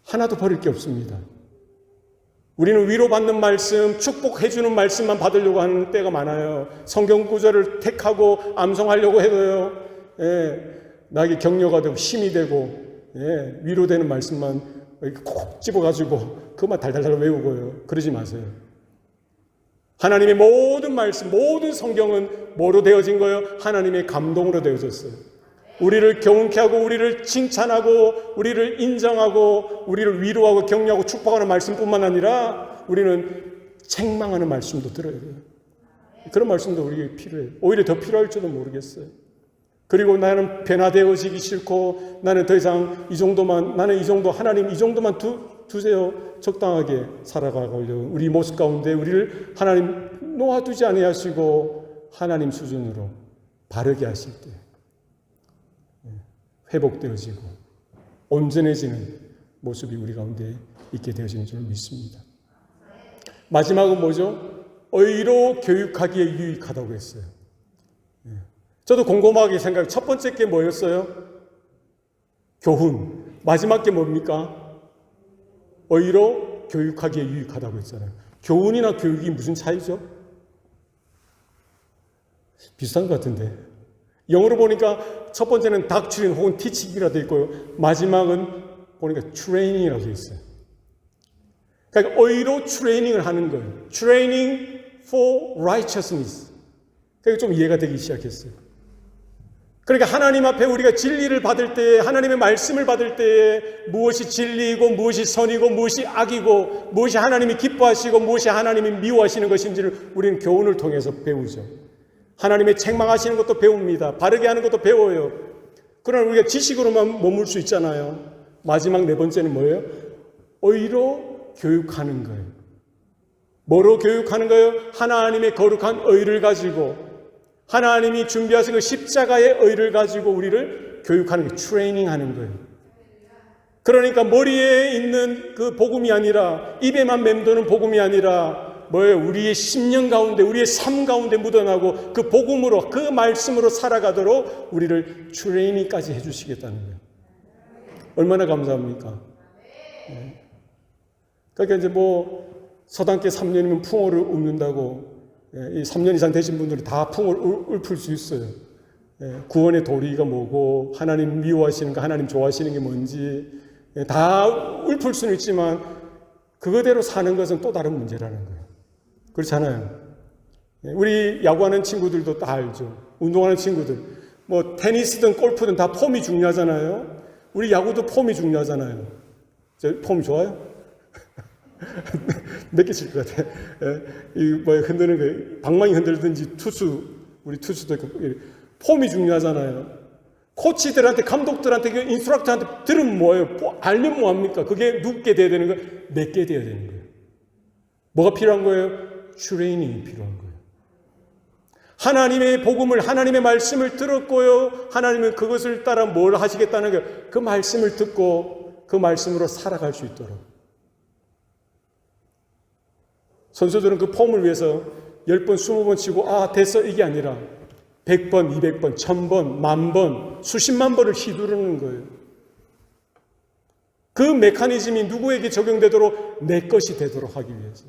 Speaker 1: 하나도 버릴 게 없습니다. 우리는 위로받는 말씀, 축복해주는 말씀만 받으려고 하는 때가 많아요. 성경 구절을 택하고 암송하려고 해도요, 나에게 격려가 되고 힘이 되고, 위로되는 말씀만 콕 집어가지고 그것만 달달달 외우고요. 그러지 마세요. 하나님의 모든 말씀, 모든 성경은 뭐로 되어진 거예요? 하나님의 감동으로 되어졌어요. 우리를 교훈케 하고, 우리를 칭찬하고, 우리를 인정하고, 우리를 위로하고 격려하고 축복하는 말씀뿐만 아니라 우리는 책망하는 말씀도 들어야 돼요. 그런 말씀도 우리에게 필요해요. 오히려 더 필요할지도 모르겠어요. 그리고 나는 변화되어지기 싫고, 나는 더 이상 나는 이 정도, 하나님 이 정도만 두세요. 적당하게 살아가려고 우리 모습 가운데 우리를 하나님 놓아두지 아니하시고 하나님 수준으로 바르게 하실 때 회복되어지고 온전해지는 모습이 우리 가운데 있게 되어지는 줄 믿습니다. 마지막은 뭐죠? 의로 교육하기에 유익하다고 했어요. 저도 곰곰하게 생각해요. 첫 번째 게 뭐였어요? 교훈. 마지막 게 뭡니까? 의로 교육하기에 유익하다고 했잖아요. 교훈이나 교육이 무슨 차이죠? 비슷한 것 같은데. 영어로 보니까 첫 번째는 doctrine 혹은 teaching이라고 되어 있고요. 마지막은 보니까 training이라고 되어 있어요. 그러니까 의로 트레이닝을 하는 거예요. Training for righteousness. 그러니까 좀 이해가 되기 시작했어요. 그러니까 하나님 앞에 우리가 진리를 받을 때에, 하나님의 말씀을 받을 때에 무엇이 진리이고 무엇이 선이고 무엇이 악이고 무엇이 하나님이 기뻐하시고 무엇이 하나님이 미워하시는 것인지를 우리는 교훈을 통해서 배우죠. 하나님의 책망하시는 것도 배웁니다. 바르게 하는 것도 배워요. 그러나 우리가 지식으로만 머물 수 있잖아요. 마지막 네 번째는 뭐예요? 의로 교육하는 거예요. 뭐로 교육하는 거예요? 하나님의 거룩한 의를 가지고, 하나님이 준비하신 그 십자가의 의를 가지고 우리를 교육하는 게 트레이닝하는 거예요. 그러니까 머리에 있는 그 복음이 아니라, 입에만 맴도는 복음이 아니라 뭐예요? 우리의 심령 가운데, 우리의 삶 가운데 묻어나고 그 복음으로, 그 말씀으로 살아가도록 우리를 트레이닝까지 해주시겠다는 거예요. 얼마나 감사합니까? 그러니까 이제 서당계 3년이면 풍어를 읊는다고, 이 3년 이상 되신 분들은 다 풍어를 읊을 수 있어요. 구원의 도리가 뭐고, 하나님 미워하시는 거, 하나님 좋아하시는 게 뭔지 다 읊을 수는 있지만 그거대로 사는 것은 또 다른 문제라는 거예요. 그렇잖아요. 우리 야구하는 친구들도 다 알죠. 운동하는 친구들. 테니스든 골프든 다 폼이 중요하잖아요. 우리 야구도 폼이 중요하잖아요. 폼 좋아요? 몇 개 칠 것 같아. 흔드는 거, 방망이 흔들든지 우리 투수도 폼이 중요하잖아요. 코치들한테, 감독들한테, 인스트럭터한테 들으면 뭐예요? 알면 뭐합니까? 그게 눕게 돼야 되는 거예요? 맺게 돼야 되는 거예요. 뭐가 필요한 거예요? 트레이닝이 필요한 거예요. 하나님의 복음을, 하나님의 말씀을 들었고요. 하나님은 그것을 따라 뭘 하시겠다는 거예요? 그 말씀을 듣고 그 말씀으로 살아갈 수 있도록. 선수들은 그 폼을 위해서 10번, 20번 치고 됐어 이게 아니라 100번, 200번, 1000번, 10,000번, 수십만 번을 휘두르는 거예요. 그 메커니즘이 누구에게 적용되도록, 내 것이 되도록 하기 위해서.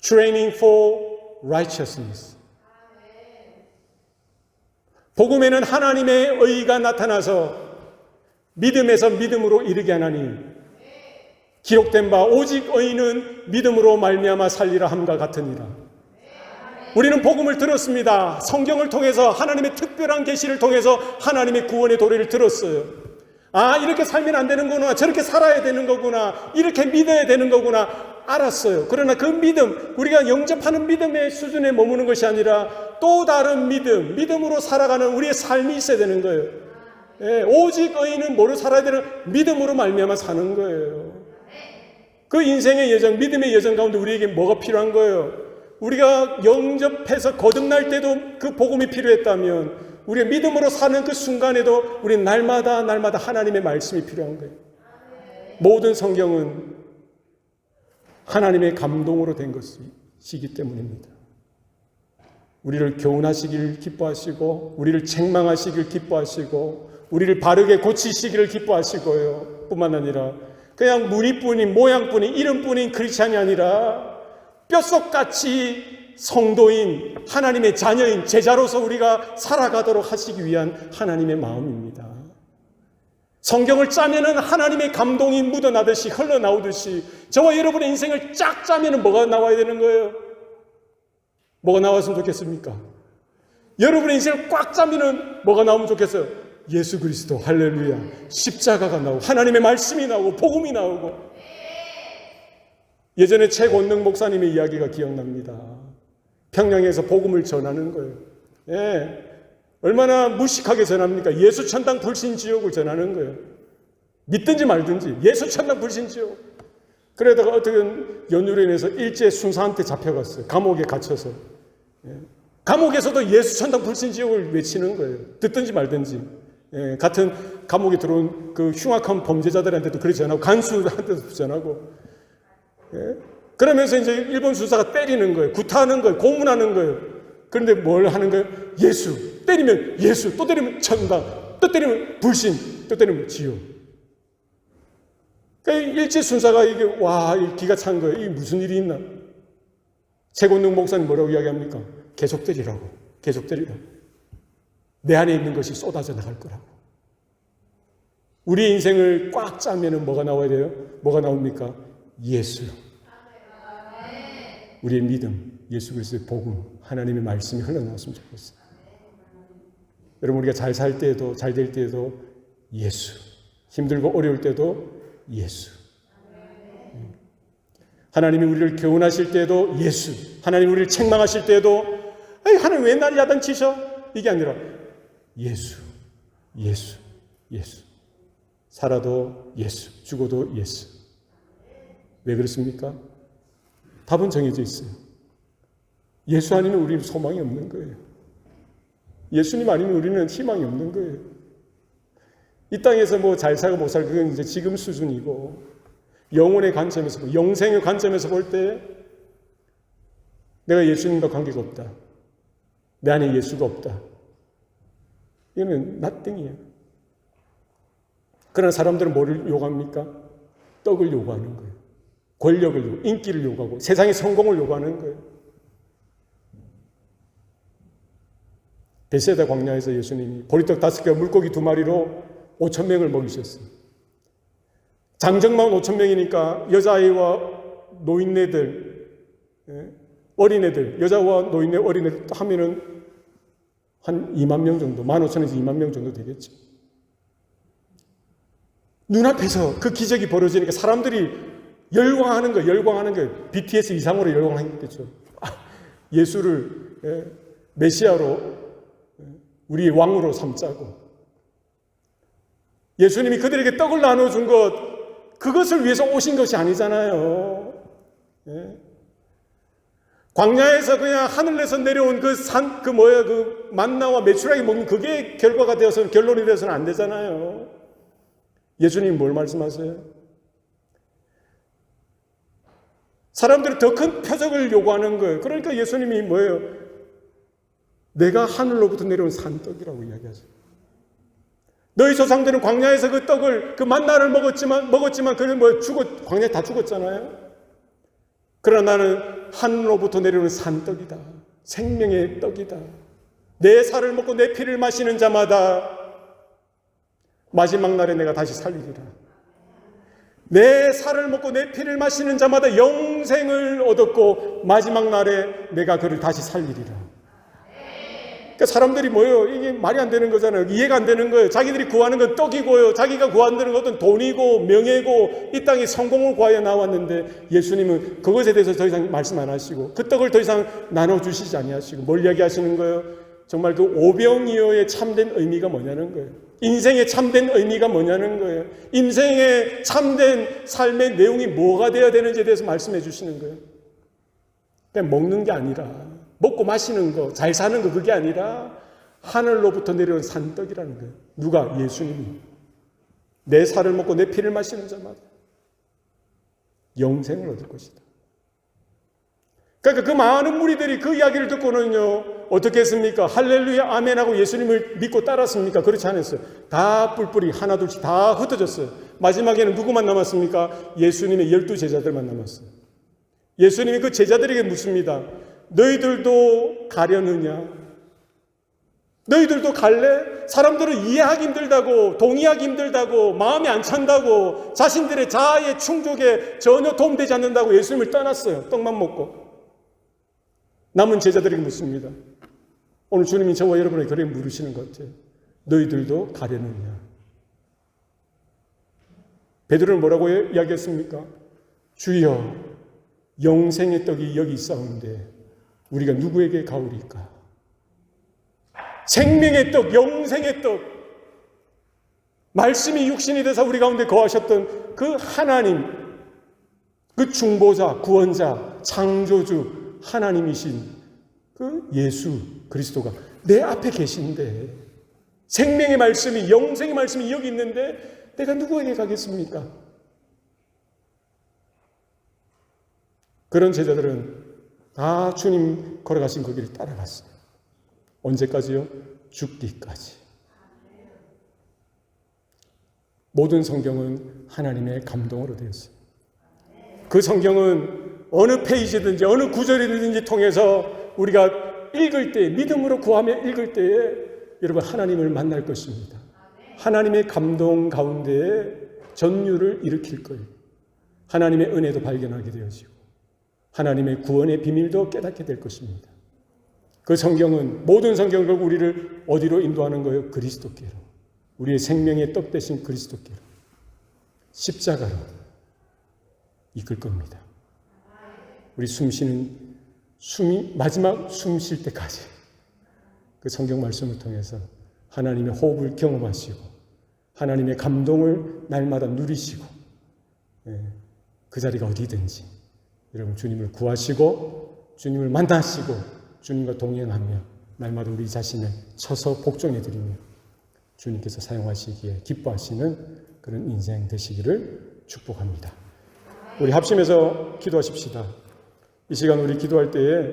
Speaker 1: Training for righteousness. 복음에는 하나님의 의가 나타나서 믿음에서 믿음으로 이르게 하나니, 기록된 바 오직 의인은 믿음으로 말미암아 살리라 함과 같으니라. 우리는 복음을 들었습니다. 성경을 통해서, 하나님의 특별한 계시를 통해서 하나님의 구원의 도리를 들었어요. 이렇게 살면 안 되는 거구나, 저렇게 살아야 되는 거구나, 이렇게 믿어야 되는 거구나 알았어요. 그러나 그 믿음, 우리가 영접하는 믿음의 수준에 머무는 것이 아니라 또 다른 믿음으로 살아가는 우리의 삶이 있어야 되는 거예요. 오직 의인은 뭐로 살아야 되는? 믿음으로 말미암아 사는 거예요. 그 인생의 여정, 믿음의 여정 가운데 우리에게 뭐가 필요한 거예요? 우리가 영접해서 거듭날 때도 그 복음이 필요했다면, 우리가 믿음으로 사는 그 순간에도 우리는 날마다 하나님의 말씀이 필요한 거예요. 모든 성경은 하나님의 감동으로 된 것이기 때문입니다. 우리를 교훈하시길 기뻐하시고, 우리를 책망하시길 기뻐하시고, 우리를 바르게 고치시기를 기뻐하시고요. 뿐만 아니라 그냥 무늬뿐인, 모양뿐인, 이름뿐인 크리스찬이 아니라 뼛속같이 성도인, 하나님의 자녀인 제자로서 우리가 살아가도록 하시기 위한 하나님의 마음입니다. 성경을 짜면은 하나님의 감동이 묻어나듯이, 흘러나오듯이 저와 여러분의 인생을 쫙 짜면은 뭐가 나와야 되는 거예요? 뭐가 나왔으면 좋겠습니까? 여러분의 인생을 꽉 짜면은 뭐가 나오면 좋겠어요? 예수 그리스도, 할렐루야, 십자가가 나오고 하나님의 말씀이 나오고 복음이 나오고. 예전에 최권능 목사님의 이야기가 기억납니다. 평양에서 복음을 전하는 거예요. 예, 얼마나 무식하게 전합니까? 예수 천당 불신 지옥을 전하는 거예요. 믿든지 말든지 예수 천당 불신 지옥. 그러다가 어떻게 연유로 인해서 일제 순사한테 잡혀갔어요. 감옥에 갇혀서. 예. 감옥에서도 예수 천당 불신 지옥을 외치는 거예요. 듣든지 말든지. 예. 같은 감옥에 들어온 그 흉악한 범죄자들한테도 그렇게 전하고, 간수한테도 전하고. 예. 그러면서 이제 일본 수사가 때리는 거예요. 구타하는 거예요. 고문하는 거예요. 그런데 뭘 하는 거예요? 예수. 때리면 예수. 또 때리면 천당. 또 때리면 불신. 또 때리면 지옥. 그러니까 일제 순사가 이게 와, 기가 찬 거예요. 이게 무슨 일이 있나? 최권능 목사님 뭐라고 이야기합니까? 계속 때리라고. 계속 때리라고. 내 안에 있는 것이 쏟아져 나갈 거라고. 우리 인생을 꽉 짜면은 뭐가 나와야 돼요? 뭐가 나옵니까? 예수. 우리의 믿음, 예수 그리스도의 복음, 하나님의 말씀이 흘러나왔으면 좋겠어요. 여러분, 우리가 잘 살 때에도, 잘 될 때에도 예수. 힘들고 어려울 때도 예수. 하나님이 우리를 교훈하실 때도 예수. 하나님이 우리를 책망하실 때도 하나님 왜 날 야단치셔? 이게 아니라 예수, 예수, 예수. 살아도 예수, 죽어도 예수. 왜 그렇습니까? 답은 정해져 있어요. 예수 아니면 우리는 소망이 없는 거예요. 예수님 아니면 우리는 희망이 없는 거예요. 이 땅에서 뭐 잘 살고 못 살고 그건 이제 지금 수준이고, 영혼의 관점에서, 영생의 관점에서 볼 때 내가 예수님과 관계가 없다. 내 안에 예수가 없다. 이거는 nothing이에요. 그러나 사람들은 뭐를 요구합니까? 떡을 요구하는 거예요. 권력을 요구, 인기를 요구하고 세상의 성공을 요구하는 거예요. 베세다 광야에서 예수님이 보리떡 5개와 물고기 2마리로 5,000명을 먹이셨어요. 장정만 5,000명이니까 여자아이와 노인네들, 어린애들, 여자와 노인네, 어린애들 하면은 한 2만 명 정도, 15,000에서 2만 명 정도 되겠죠. 눈앞에서 그 기적이 벌어지니까 사람들이 열광하는 거예요. 열광하는 거예요. BTS 이상으로 열광하겠죠. 예수를 메시아로, 우리의 왕으로 삼자고. 예수님이 그들에게 떡을 나눠준 것, 그것을 위해서 오신 것이 아니잖아요. 광야에서 그냥 하늘에서 내려온 그 그 만나와 메추라기 먹는 그게 결과가 되어서는, 결론이 되어서는 안 되잖아요. 예수님이 뭘 말씀하세요? 사람들이 더 큰 표적을 요구하는 거예요. 그러니까 예수님이 뭐예요? 내가 하늘로부터 내려온 산떡이라고 이야기하죠. 너희 조상들은 광야에서 그 떡을, 그 만나를 먹었지만 그는 광야에 다 죽었잖아요. 그러나 나는 하늘로부터 내려오는 산떡이다. 생명의 떡이다. 내 살을 먹고 내 피를 마시는 자마다 마지막 날에 내가 다시 살리리라. 내 살을 먹고 내 피를 마시는 자마다 영생을 얻었고 마지막 날에 내가 그를 다시 살리리라. 그러니까 사람들이 뭐예요? 이게 말이 안 되는 거잖아요. 이해가 안 되는 거예요. 자기들이 구하는 건 떡이고요. 자기가 구하는 것은 돈이고 명예고 이 땅에 성공을 구하여 나왔는데 예수님은 그것에 대해서 더 이상 말씀 안 하시고 그 떡을 더 이상 나눠주시지 아니하시고 뭘 이야기하시는 거예요? 정말 그 오병이어의 참된 의미가 뭐냐는 거예요. 인생의 참된 의미가 뭐냐는 거예요. 인생의 참된 삶의 내용이 뭐가 되어야 되는지에 대해서 말씀해 주시는 거예요. 그냥 먹는 게 아니라, 먹고 마시는 거, 잘 사는 거, 그게 아니라 하늘로부터 내려온 산떡이라는 거예요. 누가? 예수님이. 내 살을 먹고 내 피를 마시는 자마다 영생을 얻을 것이다. 그러니까 그 많은 무리들이 그 이야기를 듣고는요, 어떻게 했습니까? 할렐루야, 아멘하고 예수님을 믿고 따랐습니까? 그렇지 않았어요. 다 뿔뿔이 하나둘씩 다 흩어졌어요. 마지막에는 누구만 남았습니까? 예수님의 12 제자들만 남았어요. 예수님이 그 제자들에게 묻습니다. 너희들도 가려느냐? 너희들도 갈래? 사람들은 이해하기 힘들다고, 동의하기 힘들다고, 마음이 안 찬다고, 자신들의 자아의 충족에 전혀 도움되지 않는다고 예수님을 떠났어요. 떡만 먹고. 남은 제자들에게 묻습니다. 오늘 주님이 저와 여러분에게 그렇게 물으시는 것 같아요. 너희들도 가려느냐? 베드로는 뭐라고 이야기했습니까? 주여, 영생의 떡이 여기 있사온데 우리가 누구에게 가오리까? 생명의 떡, 영생의 떡, 말씀이 육신이 되사 우리 가운데 거하셨던 그 하나님, 그 중보자, 구원자, 창조주 하나님이신 그 예수 그리스도가 내 앞에 계신데, 생명의 말씀이, 영생의 말씀이 여기 있는데 내가 누구에게 가겠습니까? 그런 제자들은 다 주님 걸어가신 그 길을 따라갔어요. 언제까지요? 죽기까지. 모든 성경은 하나님의 감동으로 되었어요. 그 성경은 어느 페이지든지 어느 구절이든지 통해서 우리가 읽을 때, 믿음으로 구하며 읽을 때에 여러분 하나님을 만날 것입니다. 하나님의 감동 가운데에 전율을 일으킬 거예요. 하나님의 은혜도 발견하게 되어지고 하나님의 구원의 비밀도 깨닫게 될 것입니다. 그 성경은, 모든 성경은 결국 우리를 어디로 인도하는 거예요? 그리스도께로. 우리의 생명의 떡 대신 그리스도께로, 십자가로 이끌 겁니다. 우리 숨이 마지막 숨 쉴 때까지 그 성경 말씀을 통해서 하나님의 호흡을 경험하시고 하나님의 감동을 날마다 누리시고, 그 자리가 어디든지 여러분 주님을 구하시고 주님을 만나시고 주님과 동행하며 날마다 우리 자신을 쳐서 복종해드리며 주님께서 사용하시기에 기뻐하시는 그런 인생 되시기를 축복합니다. 우리 합심해서 기도하십시다. 이 시간 우리 기도할 때에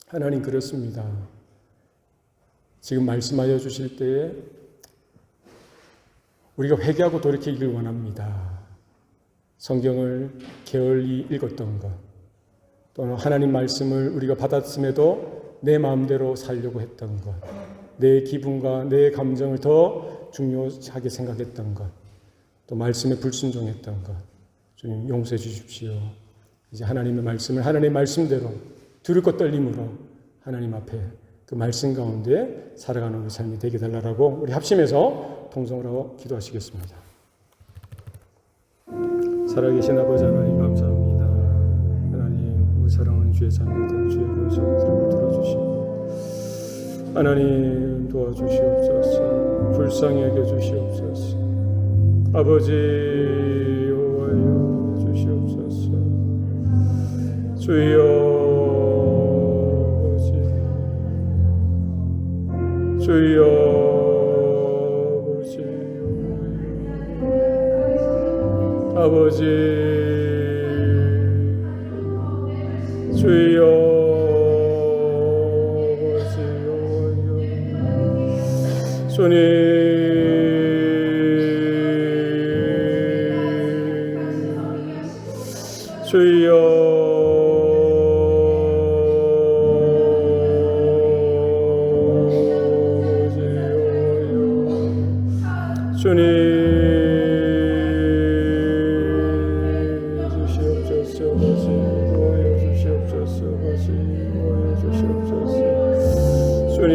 Speaker 1: 하나님 그렇습니다. 지금 말씀하여 주실 때에 우리가 회개하고 돌이키기를 원합니다. 성경을 게을리 읽었던 것, 또는 하나님 말씀을 우리가 받았음에도 내 마음대로 살려고 했던 것, 내 기분과 내 감정을 더 중요하게 생각했던 것, 또 말씀에 불순종했던 것, 주님 용서해 주십시오. 이제 하나님의 말씀을 하나님의 말씀대로 두렵고 떨림으로 하나님 앞에 그 말씀 가운데 살아가는 우리 삶이 되게 달라고 우리 합심해서 통성으로 기도하시겠습니다. 살아계신 아버지 하나님 감사합니다. 하나님 우리 사랑하는 주의 자녀들 주의 권속들을 들어주시고 하나님 도와주시옵소서. 불쌍히 여겨주시옵소서. 아버지 여호와여 주시옵소서. 주여 주여 아버지 주여 주님 주여 주님 주시옵소서. 도와여 주시옵소서. 도와여 주시옵소서. 주님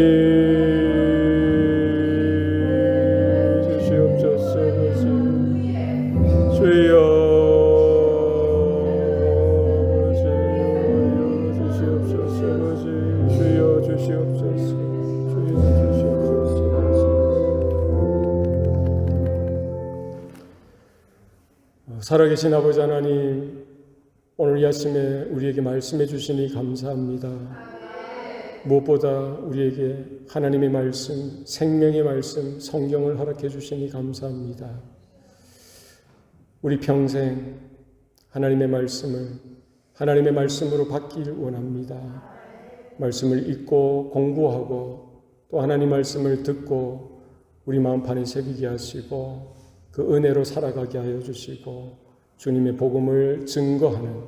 Speaker 1: 주시옵소서. 주여 주시옵소서. 주여 주시옵소서. 살아계신 아버지 하나님, 오늘 이 아침에 우리에게 말씀해 주시니 감사합니다. 무엇보다 우리에게 하나님의 말씀, 생명의 말씀, 성경을 허락해 주시니 감사합니다. 우리 평생 하나님의 말씀을, 하나님의 말씀으로 바뀌길 원합니다. 말씀을 읽고 공부하고 또 하나님 말씀을 듣고 우리 마음판에 새기게 하시고 그 은혜로 살아가게 하여 주시고 주님의 복음을 증거하는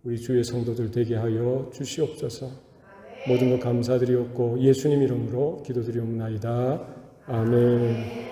Speaker 1: 우리 주의 성도들 되게 하여 주시옵소서. 모든 것 감사드리옵고 예수님 이름으로 기도드리옵나이다. 아멘.